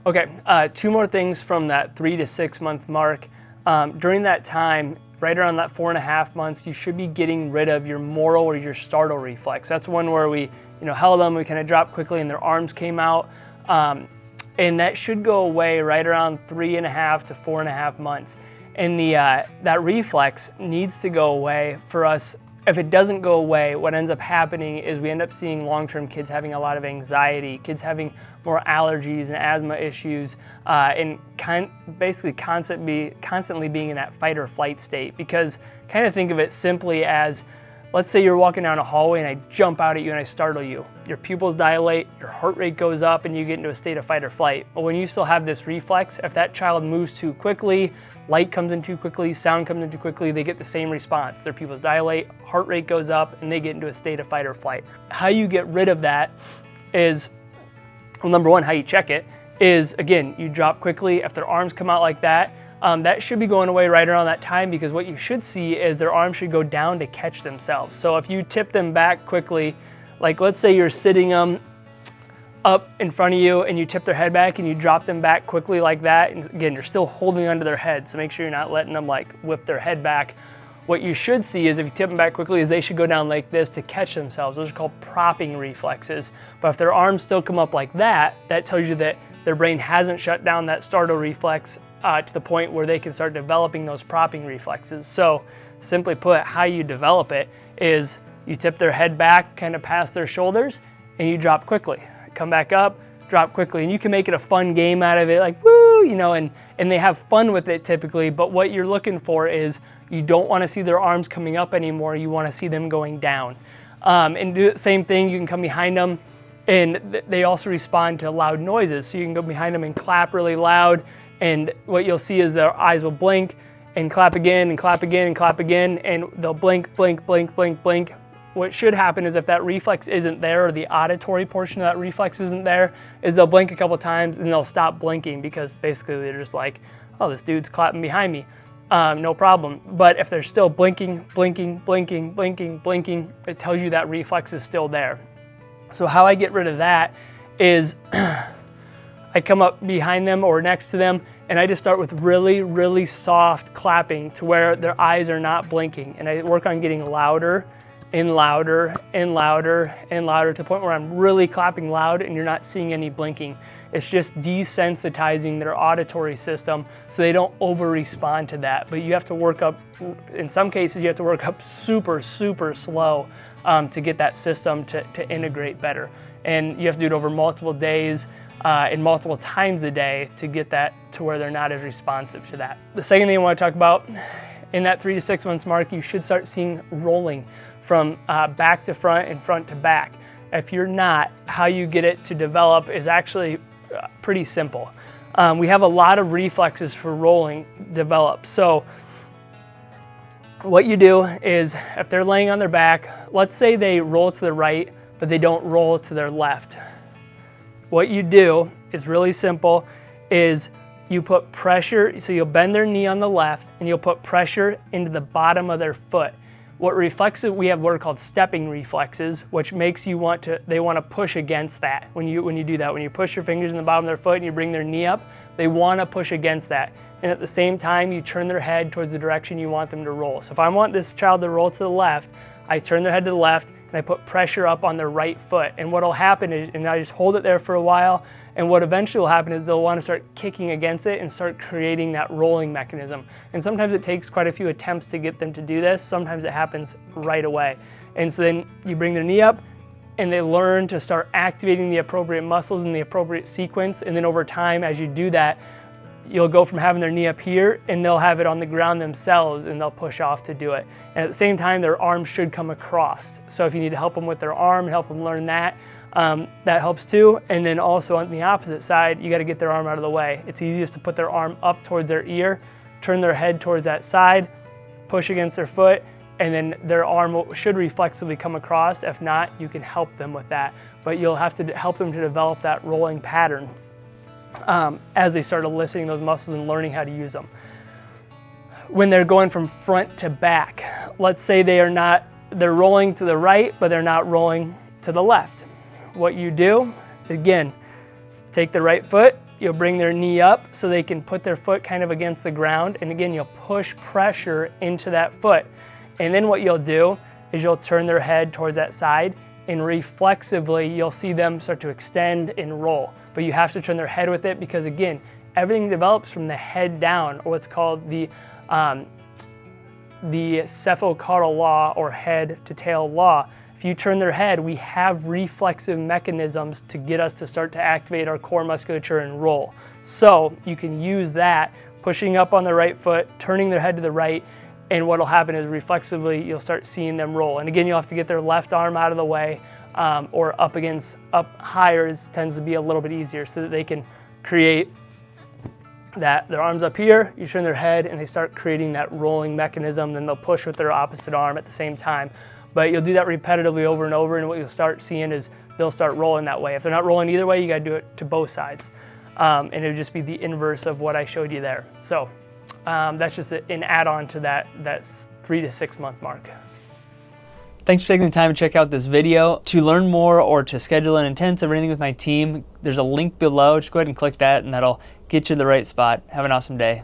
Okay, two more things from that 3 to 6 month mark. During that time, right around that 4.5 months, you should be getting rid of your moral or your startle reflex. That's one where we held them, we kind of dropped quickly and their arms came out. And that should go away right around 3.5 to 4.5 months. And that reflex needs to go away for us. If it doesn't go away, what ends up happening is we end up seeing long-term kids having a lot of anxiety, kids having more allergies and asthma issues, and basically constantly being in that fight or flight state. Because kind of think of it simply as, let's say you're walking down a hallway and I jump out at you and I startle you. Your pupils dilate, your heart rate goes up, and you get into a state of fight or flight. But when you still have this reflex, if that child moves too quickly, light comes in too quickly, sound comes in too quickly, they get the same response. Their pupils dilate, heart rate goes up, and they get into a state of fight or flight. How you get rid of that is, well, number one, how you check it is, again, you drop quickly. If their arms come out like that, that should be going away right around that time, because what you should see is their arms should go down to catch themselves. So if you tip them back quickly, like let's say you're sitting them up in front of you and you tip their head back and you drop them back quickly like that, and again, you're still holding onto their head, so make sure you're not letting them like whip their head back. What you should see is if you tip them back quickly is they should go down like this to catch themselves. Those are called propping reflexes. But if their arms still come up like that, that tells you that their brain hasn't shut down that startle reflex to the point where they can start developing those propping reflexes. So simply put, how you develop it is you tip their head back kind of past their shoulders and you drop quickly. Come back up, drop quickly. And you can make it a fun game out of it, like woo, and they have fun with it typically. But what you're looking for is you don't want to see their arms coming up anymore. You want to see them going down. And do the same thing. You can come behind them, and they also respond to loud noises. So you can go behind them and clap really loud. And what you'll see is their eyes will blink and clap again and clap again and clap again. And they'll blink, blink, blink, blink, blink. What should happen is if that reflex isn't there, or the auditory portion of that reflex isn't there, is they'll blink a couple times and they'll stop blinking, because basically they're just like, oh, this dude's clapping behind me. No problem. But if they're still blinking, blinking, blinking, blinking, blinking, it tells you that reflex is still there. So how I get rid of that is I come up behind them or next to them, and I just start with really, really soft clapping to where their eyes are not blinking. And I work on getting louder and louder and louder and louder to the point where I'm really clapping loud and you're not seeing any blinking. It's just desensitizing their auditory system so they don't over-respond to that. But you have to work up, in some cases, you have to work up super, super slow to get that system to integrate better. And you have to do it over multiple days and multiple times a day to get that to where they're not as responsive to that. The second thing I want to talk about, in that 3 to 6 months mark, you should start seeing rolling from back to front and front to back. If you're not, how you get it to develop is actually pretty simple. We have a lot of reflexes for rolling develop. So what you do is, if they're laying on their back, let's say they roll to the right, but they don't roll to their left. What you do is really simple, is you put pressure, so you'll bend their knee on the left and you'll put pressure into the bottom of their foot. What reflexes, we have what are called stepping reflexes, which makes they want to push against that. When you do that, when you push your fingers in the bottom of their foot and you bring their knee up, they want to push against that. And at the same time, you turn their head towards the direction you want them to roll. So if I want this child to roll to the left, I turn their head to the left and I put pressure up on their right foot. And what will happen is, and I just hold it there for a while, and what eventually will happen is they'll want to start kicking against it and start creating that rolling mechanism. And sometimes it takes quite a few attempts to get them to do this. Sometimes it happens right away. And so then you bring their knee up and they learn to start activating the appropriate muscles in the appropriate sequence. And then over time, as you do that, you'll go from having their knee up here and they'll have it on the ground themselves and they'll push off to do it. And at the same time, their arm should come across. So if you need to help them with their arm and help them learn that, that helps too. And then also on the opposite side, you got to get their arm out of the way. It's easiest to put their arm up towards their ear, turn their head towards that side, push against their foot, and then their arm should reflexively come across. If not, you can help them with that. But you'll have to help them to develop that rolling pattern as they start eliciting those muscles and learning how to use them. When they're going from front to back, let's say they're rolling to the right, but they're not rolling to the left. What you do, again, take the right foot, you'll bring their knee up so they can put their foot kind of against the ground. And again, you'll push pressure into that foot. And then what you'll do is you'll turn their head towards that side, and reflexively, you'll see them start to extend and roll. But you have to turn their head with it because, again, everything develops from the head down, or what's called the cephalocautal law, or head to tail law. If you turn their head, we have reflexive mechanisms to get us to start to activate our core musculature and roll. So you can use that, pushing up on the right foot, turning their head to the right, and what'll happen is reflexively you'll start seeing them roll. And again, you'll have to get their left arm out of the way, or up higher tends to be a little bit easier, so that they can create that, their arms up here, you turn their head, and they start creating that rolling mechanism. Then they'll push with their opposite arm at the same time. But you'll do that repetitively over and over, and what you'll start seeing is they'll start rolling that way. If they're not rolling either way, you gotta do it to both sides. And it would just be the inverse of what I showed you there. So that's just an add-on to that 3 to 6 month mark. Thanks for taking the time to check out this video. To learn more or to schedule an intensive or anything with my team, there's a link below. Just go ahead and click that, and that'll get you to the right spot. Have an awesome day.